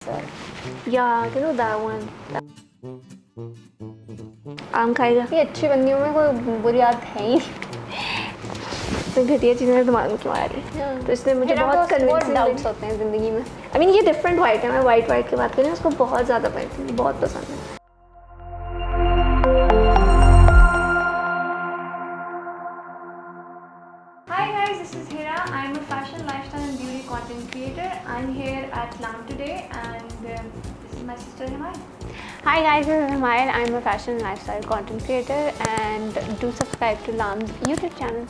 Yeah, you know that one. आम खाएगा? ये अच्छी बंदियों में कोई बुरी आदत है ही तो घटिया चीज़ें दिमाग में क्यों आ रही है? तो इसने मुझे बहुत कन्विंसिंग डाउट्स होते हैं ज़िंदगी में। I mean ये डिफरेंट वाइट है, मैं वाइट की बात करें उसको बहुत ज़्यादा पसंद, बहुत पसंद है। Hi guys, this is Hira. I'm a fashion, lifestyle and beauty content creator. I'm here at LAM today and this is my sister Himayal. Hi guys, this is Himayal. I'm a fashion and lifestyle content creator and do subscribe to LAM's YouTube channel.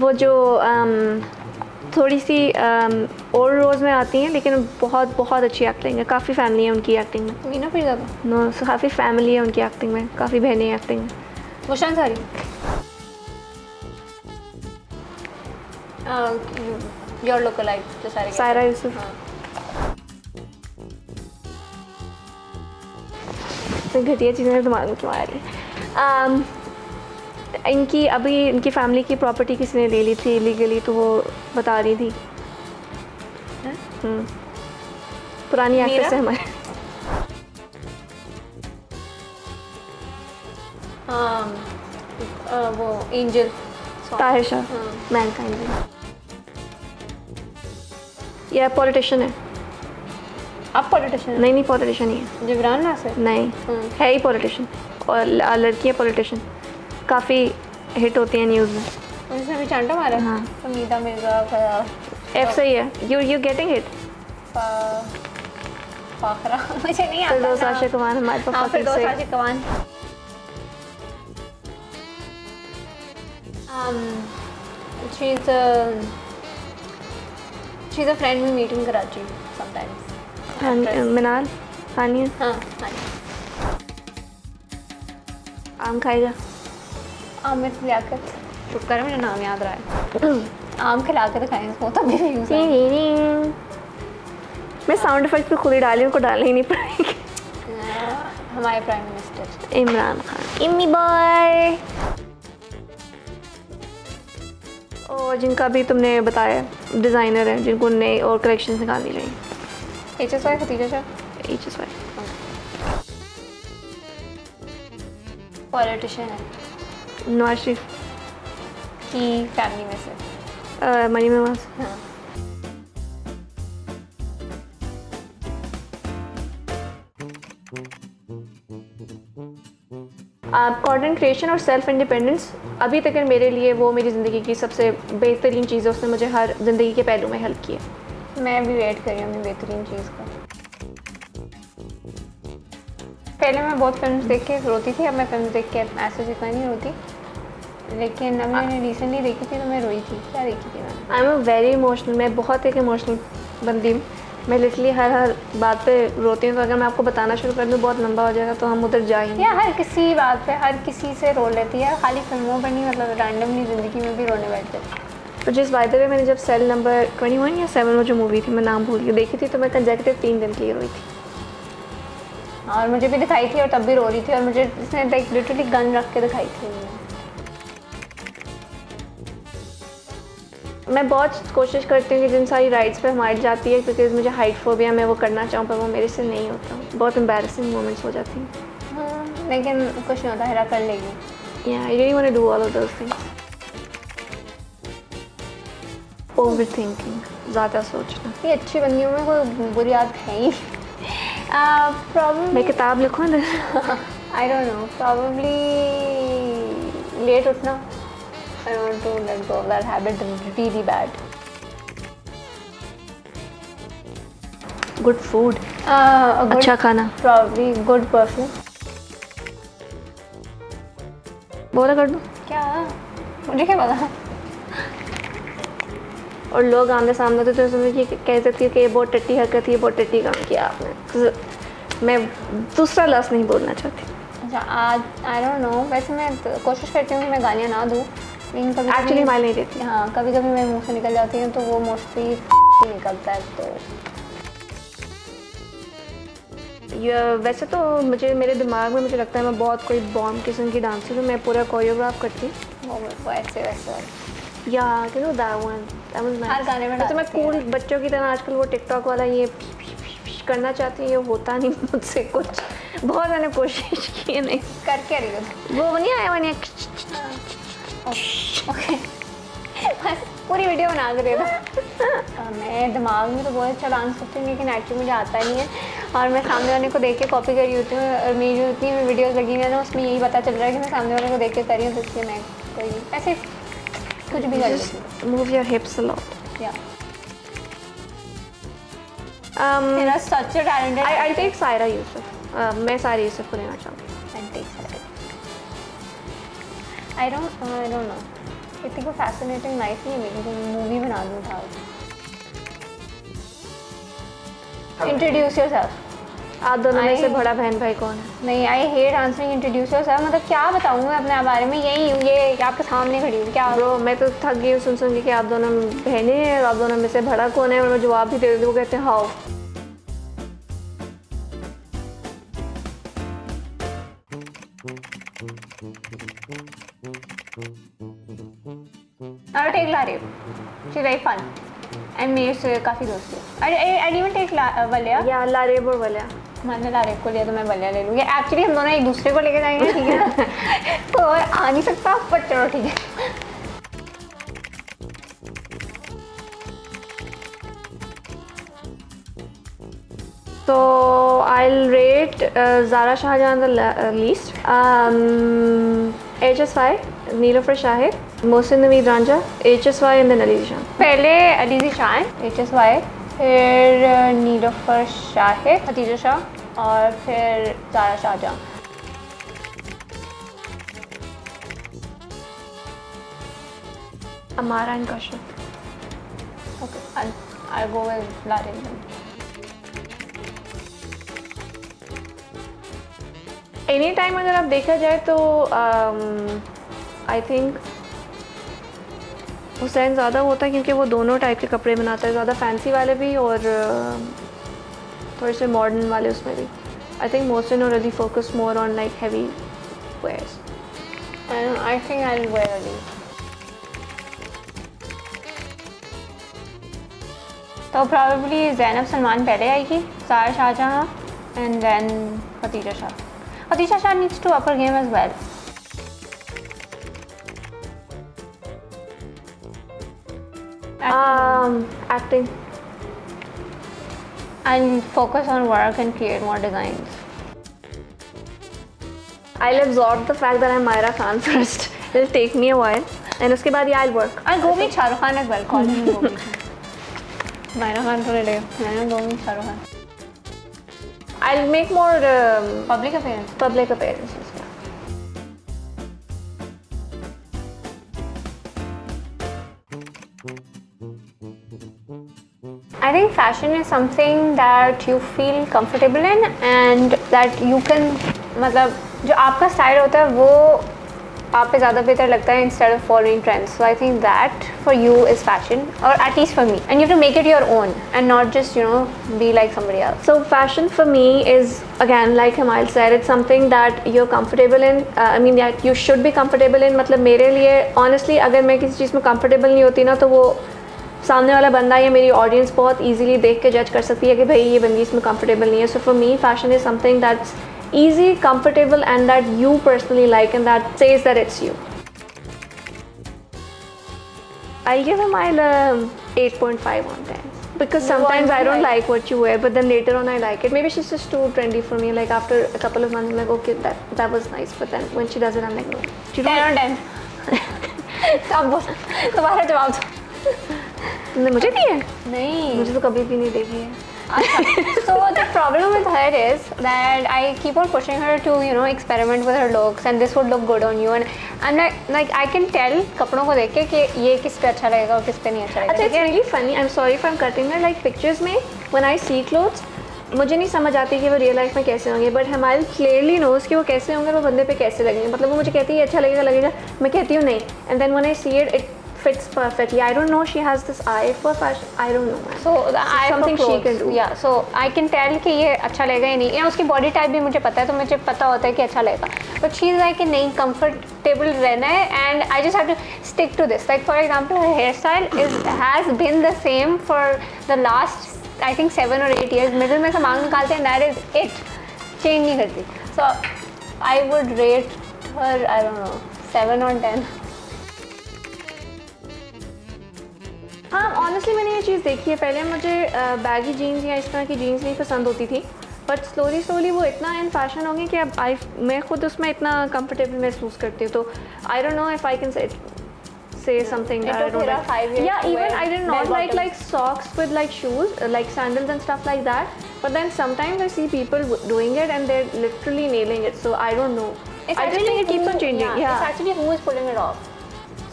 वो जो थोड़ी सी और रोज़ में आती हैं लेकिन बहुत बहुत अच्छी एक्टिंग है, काफ़ी फैमिली है उनकी एक्टिंग में। मीना फिरज़ादा? नो, काफ़ी फैमिली है उनकी एक्टिंग में, काफ़ी बहनें एक्टिंग में। मुस्कान सारी? योर लुक-अलाइक जो सायरा यूसुफ। तो घटिया चीज़ें दिमाग में क्यों आ रही है? इनकी अभी इनकी फैमिली की प्रॉपर्टी किसी ने ले ली थी इलीगली, तो वो बता रही थी। पुरानी एक्ट्रेस है हमारे। वो एंजल ताहिर शाह, मैनकाइंड। ये पॉलिटिशियन है। आप पॉलिटिशियन? नहीं पॉलिटिशियन ही है। जिब्रान नासिर? नहीं, है ही पॉलिटिशियन और लड़की है पॉलिटिशियन, काफ़ी हिट होती है न्यूज़ में। उसने भी चांटा मारा? हाँ। अमीदा मिर्ज़ा एफ सही है। You getting hit. फाखरा मुझे नहीं आता। फिरदौस आशिक कमान हमारे पास। हाँ, फिरदौस आशिक कमान। she's a friend we meet in Karachi sometimes. मिनाल हानिया। हाँ। आम खाएगा? आमिर लियाकत। चुप कर, मुझे नाम याद रहा है। आम खिला के दिखाएं इसको तभी व्यूज़ आएंगे। मैं साउंड इफेक्ट पे खुद ही डाली, उनको डालनी ही नहीं पड़ेगी। हमारे prime minister Imran Khan, Immi boy. और जिनका भी तुमने बताया डिज़ाइनर है, जिनको नए और कलेक्शन निकालनी चाहिए। HSY Khatija Shah. HSY politician है। नवाज शरीफ की फैमिली में से। मनी नवाज। हाँ। कंटेंट क्रिएशन और सेल्फ इंडिपेंडेंस अभी तक मेरे लिए वो मेरी ज़िंदगी की सबसे बेहतरीन चीज़ है। उसने मुझे हर ज़िंदगी के पहलू में हेल्प किया। मैं भी वेट कर रही हूँ अपनी बेहतरीन चीज़ का। पहले मैं बहुत फिल्म देख के रोती थी, अब मैं फिल्म देख के ऐसे जितना नहीं रोती, लेकिन अब मैंने रिसेंटली देखी थी तो मैं रोई थी। क्या देखी थी मैंने? I am very emotional. मैं बहुत एक इमोशनल बंदी हूँ। मैं लिटरली हर बात पे रोती हूँ, तो अगर मैं आपको बताना शुरू कर दूँ बहुत लंबा हो जाएगा, तो हम उधर जाएंगे। या हर किसी बात पे हर किसी से रो लेती है, खाली फिल्मों पर नहीं, मतलब रैंडमली ज़िंदगी में भी रोने बैठ जाती। तो जिस बाय द वे मैंने जब सेल नंबर 21 या 7 में जो मूवी थी, मैं नाम भूल के देखी थी, तो मैं कंसेक्यूटिव 3 दिन के लिए रोई थी। और मुझे भी दिखाई थी और तब भी रो रही थी, और मुझे इसने लाइक लिटरली गन रख के दिखाई थी। मैं बहुत कोशिश करती हूँ कि जिन सारी राइड्स पे हम हाइट जाती है, क्योंकि मुझे हाइट फोबिया, मैं वो करना चाहूँ पर वो मेरे से नहीं होता। बहुत एम्बैरेसिंग मोमेंट्स हो जाती हैं। लेकिन कुछ नहीं होता, हिरा कर लेगी। या I really want to do all of those things. Overthinking, ज़्यादा सोचना। ये अच्छी बंदियों में कोई बुरी आदत है ही। प्रॉब्लम मैं किताब लिखूँ इधर। I don't know, probably late उठना। I want to let go of that habit really bad. Good food. अच्छा खाना. Probably good perfume. बोला कर दूँ? क्या? मुझे क्या पता? और लोग आमने सामने तो समझ के कह सकती है कि ये बहुत टट्टी हरकत है, ये बहुत टट्टी काम किया आपने। मैं दूसरा लफ्ज़ नहीं बोलना चाहती। अच्छा, आज I don't know, वैसे मैं कोशिश करती हूँ कि मैं गालियाँ ना दूँ, लेकिन कभी एक्चुअली माइल नहीं देती। हाँ, कभी कभी मेरे मुंह से निकल जाती हैं तो वो मोस्टली निकलता है। तो वैसे तो मेरे दिमाग में मुझे लगता है मैं बहुत कोई बॉम्ब किस्म की डांसर हूँ, मैं पूरा कोरियोग्राफ करती हूँ। वो ऐसे वैसे yeah you know that one, that was nice. हर गाने में वैसे मैं डालती कूल है। बच्चों की तरह आजकल वो टिकटॉक वाला ये करना चाहती हूँ, ये होता नहीं मुझसे कुछ। बहुत मैंने कोशिश की है, नहीं कर क्या रही हो? वो नहीं आया मैंने। ओके बस पूरी वीडियो बना के दे दो। मैं दिमाग में तो बहुत अच्छा डांस करती हूँ लेकिन एक्चुअली मुझे आता नहीं है, और मैं सामने वाले को देख के कॉपी करी होती हूँ, और मेरी जो इतनी वीडियोस लगी हुई है ना उसमें यही पता चल रहा है कि मैं सामने वाले को देख के करी हूँ, तो इसलिए मैं कोई ऐसे कुछ भी कर लेती हूँ। Move your hips a lot. Yeah मेरा such talented I tag Saira Yusuf. मैं सायरा यूसुफ को लेना चाहूँगी। आई डोंट नो, इतनी को फैसिनेटिंग लाइफ नहीं है मेरी जो मूवी बना दूँ था। Introduce yourself. आप दोनों में से I- बड़ा बहन भाई कौन है? नहीं, I hate answering introduce yourself. मतलब क्या बताऊँ मैं अपने बारे में, यही हूँ, ये आपके सामने खड़ी हूँ क्या? ब्रो मैं तो थक गई हूँ सुन के कि आप दोनों बहनें हैं, आप दोनों में से बड़ा कौन है, और मैं जवाब भी दे देती हूँ, वो कहते हैं how. I tag Laraib, she very fun and मेरे से काफ़ी दोस्त है। I even tag Walia. Yeah Laraib और वलिया। मैंने लारेब को लिया तो मैं वलिया ले लूँगी। एक्चुअली हम दोनों एक दूसरे को लेके जाएंगे, ठीक है ना? तो आ नहीं सकता पर चलो ठीक है। So I'll rate Zara Shahjahan the least. HSY, Neelofer Shahid, Mohsin Naveed Ranja, HSY and then Ali Zishan. पहले अली ज़िशान, HSY, फिर नीलोफर शाहिद, खदीजा शाह, और फिर Zara Shahjahan. Amara and Kashyap. Okay, I'll go with Lareeb then. Any time अगर आप देखा जाए तो आई थिंक हुसैन ज़्यादा होता है, क्योंकि वो दोनों टाइप के कपड़े बनाता है, ज़्यादा फैंसी वाले भी और थोड़े से मॉडर्न वाले उसमें भी। आई थिंक मोहसिन और Ali focus more on like heavy wears. And I think I'll wear Ali. तो probably ज़ैनब सलमान पहले आएगी, Zaara Shahjahan, and then Khadija Shah. Khadija Shah needs to up her game as well. Acting. I'll focus on work and create more designs. I'll absorb the fact that I'm Myra Khan first. It'll take me a while, and उसके बाद yeah, I'll work. I'll go with Shah Rukh Khan as well. Call him go with Myra Khan थोड़े ले, मैंने go with Shah Rukh Khan. I'll make more Public appearance. public appearances. Yeah. I think fashion is something that you feel comfortable in and that you can, मतलब जो आपका style होता है वो आप पे ज़्यादा बेहतर लगता है instead of following trends. So I think that for you is fashion, or at least for me. And you have to make it your own and not just, you know, be like somebody else. So fashion for me is, again, like Himal said, it's something that you're comfortable in. I mean that you should be comfortable in. मतलब मेरे लिए honestly अगर मैं किसी चीज़ में comfortable नहीं होती ना, तो वो सामने वाला बंदा या मेरी ऑडियंस बहुत easily देख के जज कर सकती है कि भाई ये बंदी इसमें comfortable नहीं है. So for me, fashion is something that's easy, comfortable, and that you personally like, and that says that it's you. I'll give him 8.5 on 10. Because sometimes I don't like what you wear, but then later on I like it. Maybe she's just too trendy for me. Like after a couple of months, I'm like, okay, that was nice. But then when she does it, I'm like, no. You 10 on 10. अब बोल, दोबारा जवाब दो. तुमने मुझे दी है? नहीं. मुझे तो कभी भी नहीं देखी है. So the problem with her is that I keep on pushing her to, you know, experiment with her looks, and this would look good on you, and I'm like I can tell कपड़ों को देख के कि ये किस पे अच्छा लगेगा और किस पे नहीं अच्छा लगेगा. अच्छा, it's really funny. I'm sorry if I'm cutting her. Like pictures में, when I see clothes, मुझे नहीं समझ आती कि वो रियल लाइफ में कैसे होंगे, बट हमारी क्लियरली नोज कि वो कैसे होंगे, वो बंदे पे कैसे लगेंगे. मतलब वो मुझे कहती है अच्छा लगेगा, मैं कहती हूँ नहीं, and then when I see it fits perfectly. I don't know, she has this eye for fashion. I don't know, man. So the eye for something she clothes. can do. Yeah, so I can tell कि ये अच्छा लगेगा या नहीं. या उसकी body type भी मुझे पता है, तो मुझे पता होता है कि अच्छा लगेगा. But she's like कि नहीं, comfortable रहना है, and I just have to stick to this. Like for example, her hairstyle has been the same for the last I think 7 or 8 years. Middle में से मांग निकालते हैं, that is it. Change नहीं करती. So I would rate her, I don't know, 7 or 10. हाँ, honestly मैंने ये चीज़ देखी है. पहले मुझे बैगी जीन्स या इस तरह की जीन्स नहीं पसंद होती थी, बट स्लोली वो इतना इन फैशन हो गया कि अब मैं खुद उसमें इतना कंफर्टेबल महसूस करती हूँ. तो आई don't know if I can say something that I don't like. 5 years. Yeah, even I did not like socks with like shoes, like sandals and stuff like that. But then sometimes I see people doing it and they're literally nailing it. So I don't know. I just think it keeps on changing. Yeah. It's actually who is pulling it off.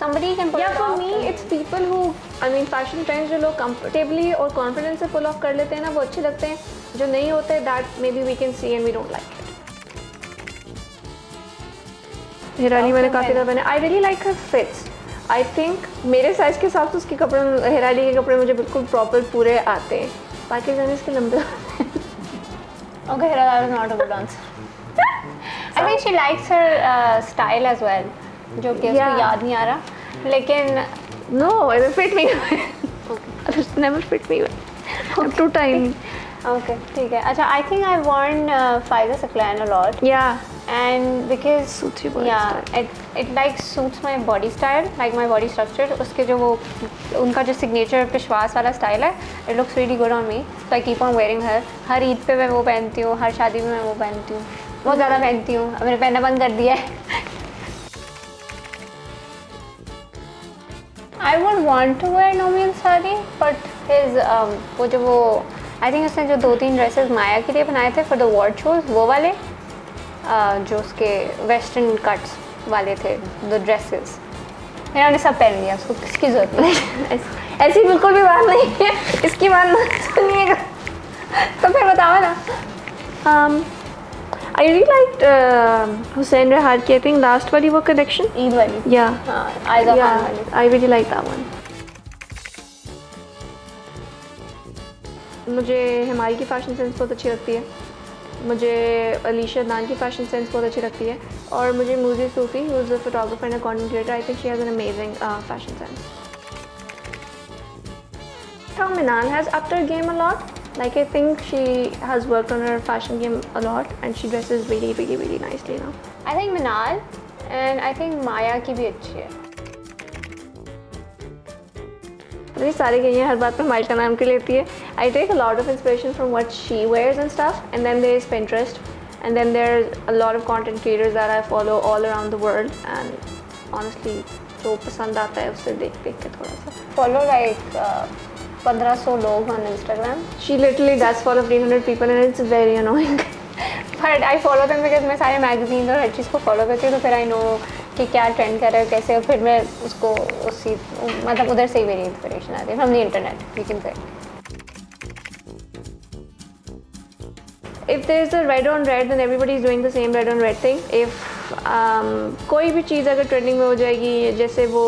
Somebody can pull it off. Yeah, for me, it's people who, I mean, fashion trends जो लोग comfortably और confidence से pull off कर लेते हैं ना, वो अच्छे लगते हैं. जो नहीं होते, that maybe we can see and we don't like it. Hirani मैंने काफ़ी दफ़ा पहने. I really like her fits. I think मेरे साइज़ के हिसाब से उसके कपड़े, हेराली के कपड़े मुझे बिल्कुल प्रॉपर पूरे आते हैं. बाकी जाने इसके लंबे. Okay, that was not a good answer. I think she likes her style as well, जो कि उसको याद नहीं आ रहा. लेकिन no, it will fit me. Okay, it never fit me. I'm too tiny. Okay, ठीक है. अच्छा, I think I worn Faiza Saklan a lot. Yeah. And because suits your body style. It like suits my body style, like my body structure. उसके जो वो उनका जो signature पिशवास वाला style है, it looks really good on me. So I keep on wearing her. हर ईद पे मैं वो पहनती हूँ, हर शादी में मैं वो पहनती हूँ. बहुत ज़्यादा पहनती हूँ. मैंने पहनना बंद कर दिया है. I would want to wear Nomi Ansari, but his वो जो वो I think उसने जो 2-3 dresses माया के लिए बनाए थे for the award shows, वो वाले जो उसके वेस्टर्न कट्स वाले थे, द ड्रेसेस, मैंने उन्हें सब पहन लिया. उसको किसकी ज़रूरत नहीं. ऐसी बिल्कुल भी बात नहीं है. इसकी बात मत सुनिएगा. तो फिर बताओ ना. I really liked Hussein Rehar की, I think last वाली वो collection. ईद वाली. Yeah. आयजा खान वाली. I really like that one. मुझे हिमारी की फैशन सेंस बहुत अच्छी लगती है. मुझे अलीशा अदनान की फ़ैशन सेंस बहुत अच्छी लगती है. और मुझे Muzi Sufi, who is a photographer and a content creator, I think she has an amazing fashion sense. How Minal has upped her game a lot. Like I think she has worked on her fashion game a lot and she dresses really, really, really nicely now. I think Minal and I think Maya की भी अच्छी है. ये सारे गई हैं, हर बात पे माइल का नाम क्यों लेती है. I take a lot of inspiration from what she wears and stuff, and then there is Pinterest, and then there's a lot of content creators that I follow all around the world, and honestly जो पसंद आता है उससे देख के थोड़ा सा. Follow like 1500 लोग on Instagram. She literally does follow 300 people and it's very annoying. But I follow them because मैं सारे magazines और हर चीज़ को follow करती हूँ, तो फिर I know कि क्या ट्रेंड कर रहा है कैसे, और फिर मैं उसको उसी मतलब उधर से ही मेरी इंस्पिरेशन आती है, from the internet, you can say. If there is a red on red, then everybody is doing the same red on red thing. If कोई भी चीज़ अगर ट्रेंडिंग में हो जाएगी, जैसे वो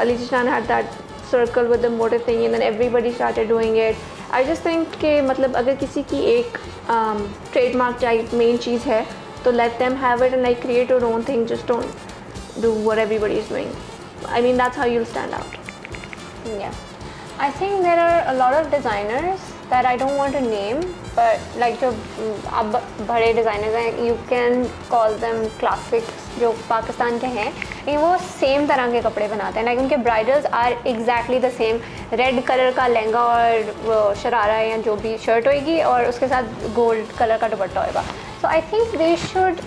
Ali Zeeshan had that circle with the motive thing and then everybody started doing it. I just think कि मतलब अगर किसी की एक trademark टाइप मेन चीज़ है, तो let them have it and like create your own thing. Just don't do what everybody is doing. I mean that's how you'll stand out. Yeah, I think there are a lot of designers that I don't want to name, but like जो अब बड़े designers हैं, you can call them classics, जो पाकिस्तान के हैं, लेकिन वो same तरह के कपड़े बनाते हैं. लाइक उनके bridals are exactly the same. Red colour का लहंगा और वो शरारा या जो भी शर्ट होएगी और उसके साथ गोल्ड कलर का दुपट्टा होएगा. So I think they should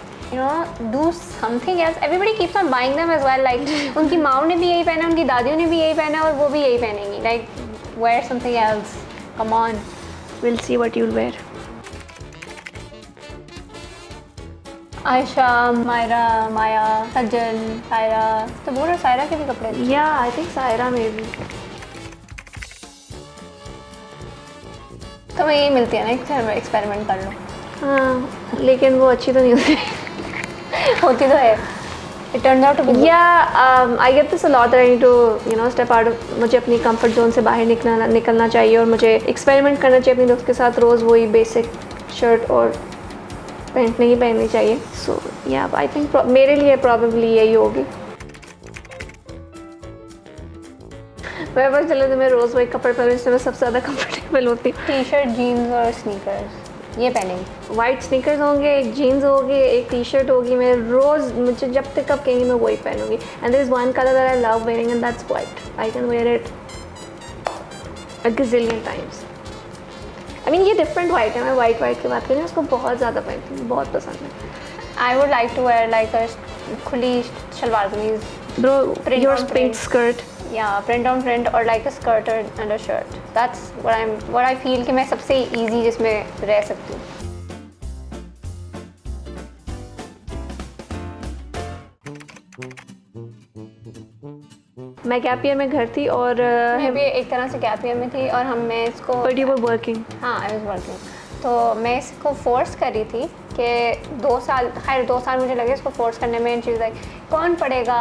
do something else. Everybody keeps on buying them as well. Like उनकी माँ ने भी यही पहना, उनकी दादियों ने भी यही पहना और वो भी यही पहनेंगी. Like wear something else. Come on. We'll see what you'll wear. Ayesha, Myra, माया, सज्जल, सायरा, तो बोल रहे सायरा के भी कपड़े. Yeah, I think सायरा में भी. तो मैं यही मिलती है ना, एक एक्सपेरिमेंट कर लो. हाँ, लेकिन वो अच्छी तो नहीं होती. होती तो है. It turned out to be good. Yeah, I get this a lot that I need to step out of, मुझे अपनी comfort zone से बाहर निकलना चाहिए और मुझे experiment करना चाहिए अपने दोस्त के साथ, रोज़ वही basic shirt और पैंट नहीं पहननी चाहिए. So yeah, I think मेरे लिए probably यही होगी. मैं बस चले तो मैं रोज़ वही कपड़े पहनूँ जिससे मैं सबसे ज़्यादा comfortable होती हूँ. T-shirt, jeans और sneakers ये पहनेंगे. वाइट स्नीकर्स होंगे, एक जीन्स होगी, एक टी शर्ट होगी. मैं रोज़ मुझे जब तक कब कहेंगी मैं वही पहनूंगी. And there is one colour that I love wearing and that's white. I can wear it a gazillion times. I mean ये डिफरेंट वाइट है. मैं वाइट की बात कर रही हूँ, उसको बहुत ज़्यादा पहनती हूँ, बहुत पसंद है. I would like to wear like a खुली शलवार कमीज. Bro your pink skirt. Yeah, print on print or like a skirt and a shirt. That's what I feel कि मैं सबसे easy जिसमें रह सकती हूँ. मैं गैप ईयर में घर थी और मैं भी एक तरह से गैप ईयर में थी और मैं इसको बट यू वर वर्किंग. हाँ, आई वाज वर्किंग. तो मैं इसको फोर्स कर रही थी कि 2 साल, खैर 2 साल मुझे लगे इसको फोर्स करने में. चीज़ लाइक कौन पढ़ेगा,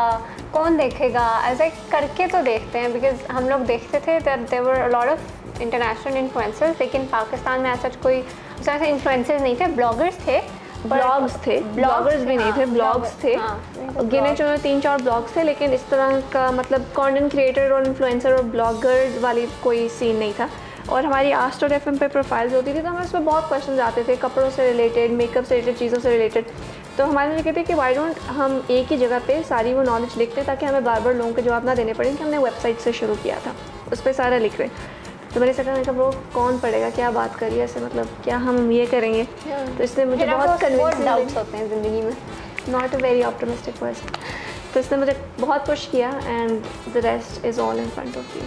कौन देखेगा, ऐसे करके तो देखते हैं. बिकॉज हम लोग देखते थे there were a lot of international influencers, लेकिन पाकिस्तान में ऐसा कोई उस तरह से इन्फ्लुएंसर्स नहीं थे. ब्लॉगर्स थे, ब्लॉग्स थे, ब्लॉगर्स भी नहीं थे, ब्लॉग्स थे. गिने चुने 3-4 ब्लॉग्स थे, लेकिन इस तरह का मतलब कंटेंट क्रिएटर और इन्फ्लुएंसर और ब्लॉगर वाली कोई सीन नहीं था. और हमारी आस्ट और FM पे प्रोफाइल्स होती थी तो हमें उसमें बहुत क्वेश्चन आते थे कपड़ों से रिलेटेड, मेकअप से रिलेटेड, चीज़ों से रिलेटेड. तो हमारे लिए कहते हैं कि वाई डोंट हम एक ही जगह पे सारी वो नॉलेज लिखते ताकि हमें बार बार लोगों के जवाब ना देने पड़े. कि हमने वेबसाइट से शुरू किया था, उस पर सारा लिख रहे. तो मैंने सोचा वो कौन पढ़ेगा, क्या बात करिए ऐसे, मतलब क्या हम ये करेंगे. तो इसने मुझे बहुत डाउट्स होते हैं ज़िंदगी में. Not a very optimistic person. तो इसने मुझे बहुत पुश किया and the rest is all in front of you.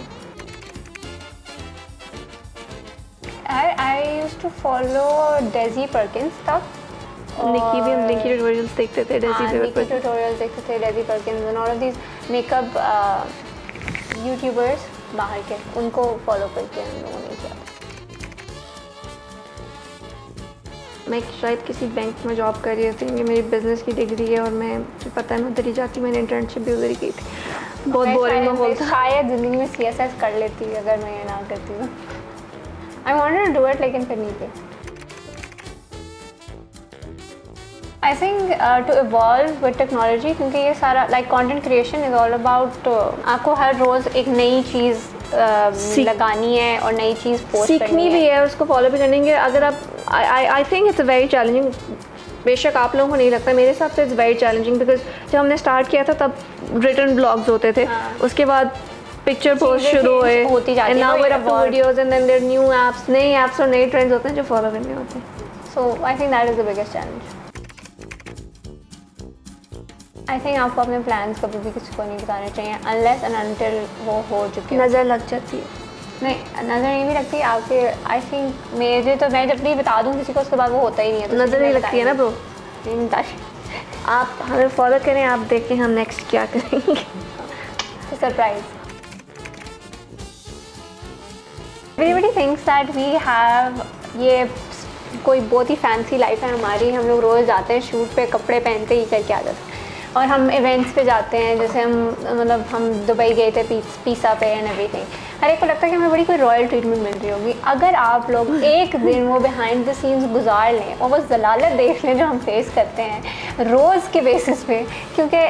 I used to follow Desi Perkins तब. निकी भी हम निकी ट्यूटोरियल्स देखते थे, निकी ट्यूटोरियल्स देखते थे, Daisy Perkins and all of these makeup YouTubers बाहर के, उनको फॉलो करके हम लोगों ने किया. मैं शायद किसी बैंक में जॉब कर रही थी. मेरी बिजनेस की डिग्री है और मैं पता है मैं उधर ही जाती. मैंने इंटर्नशिप भी उधर ही की थी. बहुत बोरिंग माहौल था. शायद ज़िंदगी में CSS कर लेती अगर मैं ये ना करती हूँ. I wanted to do it लेकिन फिर नहीं थी. I think to evolve with technology, क्योंकि ये सारा like content creation is all about आपको हर रोज़ एक नई चीज़ लगानी है और नई चीज़ पोस्ट सीखनी भी है, उसको फॉलो भी करनी है. अगर आप I think it's very challenging. बेशक आप लोगों को नहीं लगता, मेरे हिसाब से इट्स वेरी चैलेंजिंग. बिकॉज जब हमने स्टार्ट किया था तब रिटन ब्लॉग्स होते थे. उसके बाद पिक्चर पोस्ट शुरू हुए and now we have videos and then there new apps, नए एप्स और नए ट्रेंड्स होते हैं जो फॉलो करने होते हैं. So I think that is the biggest challenge. I think आपको अपने प्लान्स कभी भी किसी को नहीं बताने चाहिए अनलेस एंड अनटिल वो हो चुके. नज़र लग जाती है. नहीं, नज़र नहीं भी लगती आपके. आई थिंक मेरे तो मैं जब भी बता दूँ किसी को उसके बाद वो होता ही नहीं है. तो नज़र नहीं लगती है ना ब्रो. आप हमें फॉलो करें, आप देखें हम नेक्स्ट क्या करेंगे. Surprise. Everybody thinks that we have ये कोई बहुत ही फैंसी लाइफ है हमारी. हम लोग रोज़ जाते हैं शूट पे, कपड़े पहनते ही करके आ जाते हैं और हम इवेंट्स पे जाते हैं. जैसे हम दुबई गए थे पिज़्ज़ा पे एंड एवरीथिंग. हर एक को लगता है कि हमें बड़ी कोई रॉयल ट्रीटमेंट मिल रही होगी. अगर आप लोग एक दिन वो बिहाइंड द सीन्स गुजार लें और वो जलालत देख लें जो हम फेस करते हैं रोज़ के बेसिस पे, क्योंकि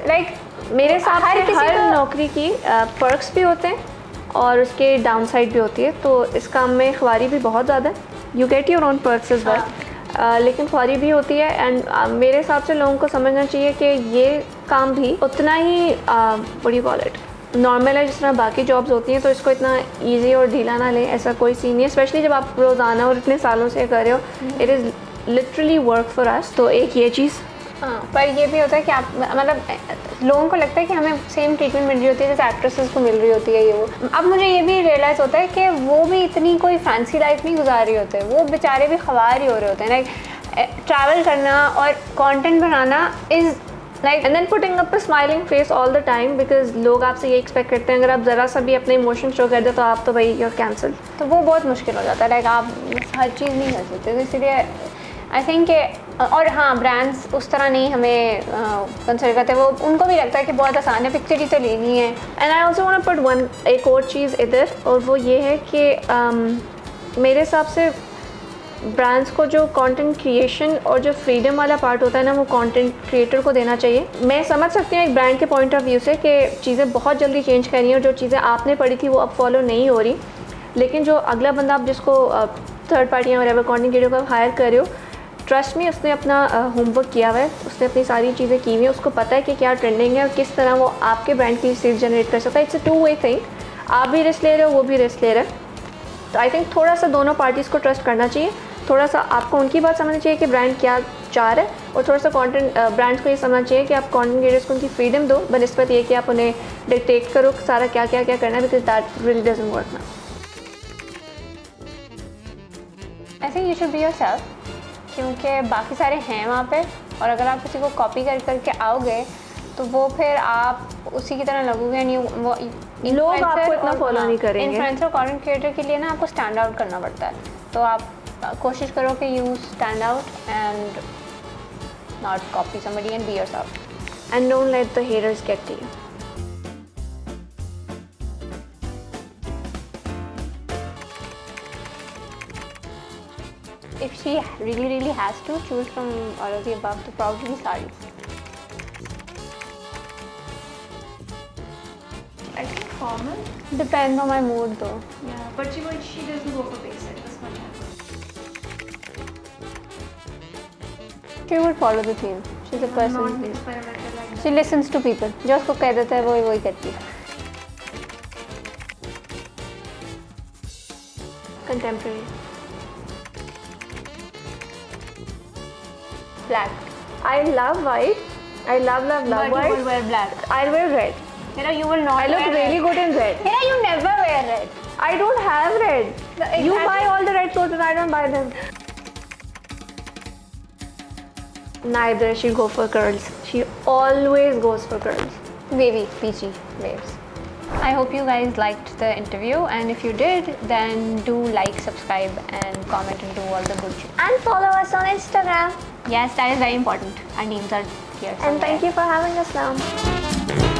लाइक मेरे साथ हर नौकरी की पर्क्स भी होते हैं और उसके डाउन साइड भी होती है. तो इस काम में ख्वारी भी बहुत ज़्यादा है. You get your own perks is well, लेकिन ख्वारी भी होती है. एंड मेरे हिसाब से लोगों को समझना चाहिए कि ये काम भी उतना ही what you call it normal है जिस तरह बाकी जॉब्स होती हैं. तो इसको इतना इजी और ढीला ना लें, ऐसा कोई सीन नहीं है. स्पेशली जब आप रोज़ाना और इतने सालों से कर रहे हो, it is literally work for us. तो एक ये चीज़. हाँ, पर ये भी होता है कि आप मतलब लोगों को लगता है कि हमें सेम ट्रीटमेंट मिल रही होती है जैसे एक्ट्रेसेस को मिल रही होती है ये वो. अब मुझे ये भी रियलाइज़ होता है कि वो भी इतनी कोई फैंसी लाइफ नहीं गुजार रही होते. वो बेचारे भी ख्वार ही हो रहे होते हैं. लाइक ट्रैवल करना और कंटेंट बनाना is like and then putting up a smiling face all the time. Because लोग आपसे ये एक्सपेक्ट करते हैं अगर आप ज़रा सा भी अपने इमोशन शो कर दे तो आप तो भाई यूर कैंसिल. तो वो बहुत मुश्किल हो जाता है. लाइक आप हर चीज़ नहीं कर सकते. तो इसलिए आई थिंक और हाँ, ब्रांड्स उस तरह नहीं हमें कंसिडर करते, वो उनको भी लगता है कि बहुत आसान है, पिक्चर ही तो लेनी है। And I also want to put one एक और चीज़ इधर, और वो ये है कि मेरे हिसाब से ब्रांड्स को जो कंटेंट क्रिएशन और जो फ्रीडम वाला पार्ट होता है ना, वो कंटेंट क्रिएटर को देना चाहिए। मैं समझ सकती हूँ एक ब्रांड के पॉइंट ऑफ व्यू से कि चीज़ें बहुत जल्दी चेंज करनी है और जो चीज़ें आपने पढ़ी थी वो अब फॉलो नहीं हो रही, लेकिन जो अगला बंदा आप जिसको थर्ड पार्टी या वगैरह कंटेंट क्रिएटर को हायर कर रहे हो, ट्रस्ट में उसने अपना होमवर्क किया हुआ है, उसने अपनी सारी चीज़ें की हुई हैं, उसको पता है कि क्या ट्रेंडिंग है और किस तरह वो आपके ब्रांड की सेल्स जनरेट कर सकता है। इट्स अ 2 वे थिंग, आप भी रिस्क ले रहे हो, वो भी रिस्क ले रहे हैं। तो आई थिंक थोड़ा सा दोनों पार्टीज़ को ट्रस्ट करना चाहिए, थोड़ा सा आपको उनकी बात समझनी चाहिए कि ब्रांड क्या चाह रहा है, और थोड़ा सा कंटेंट ब्रांड्स को ये समझना चाहिए कि आप कंटेंट क्रिएटर्स को उनकी फ्रीडम दो, बनस्पत ये कि आप उन्हें डिक्टेट करो सारा क्या क्या क्या करना है, because that really doesn't work ना। I think you should be yourself, क्योंकि बाकी सारे हैं वहाँ पे, और अगर आप किसी को कॉपी करके आओगे तो वो फिर आप उसी की तरह लगोगे, नहीं वो लोग आपको इतना फॉलो नहीं करेंगे। इन्फ्लुएंसर और कंटेंट क्रिएटर के लिए ना आपको स्टैंड आउट करना पड़ता है, तो आप कोशिश करो कि you stand out and not copy somebody and be yourself and don't let the haters get to you. If she really has to choose from all of the above, तो probably sarees. I think formal. Depends on my mood though. Yeah, but she doesn't go for basic. That's much happens. She would follow the theme. She's a person. Not experimental like that. She listens to people. जो उसको कह देता है वही करती है. Contemporary. Black. I love white. I love But white. you will wear black. I'll wear red. You will not. I look wear really red. good in red. You never wear red. I don't have red. Exactly. You buy all the red clothes and I don't buy them. Neither. She go for curls. She always goes for curls. Wavy, peachy waves. I hope you guys liked the interview, and if you did, then do like, subscribe, and comment and do all the good shit. And follow us on Instagram. Yes, that is very important. Our names are here. And thank you for having us now.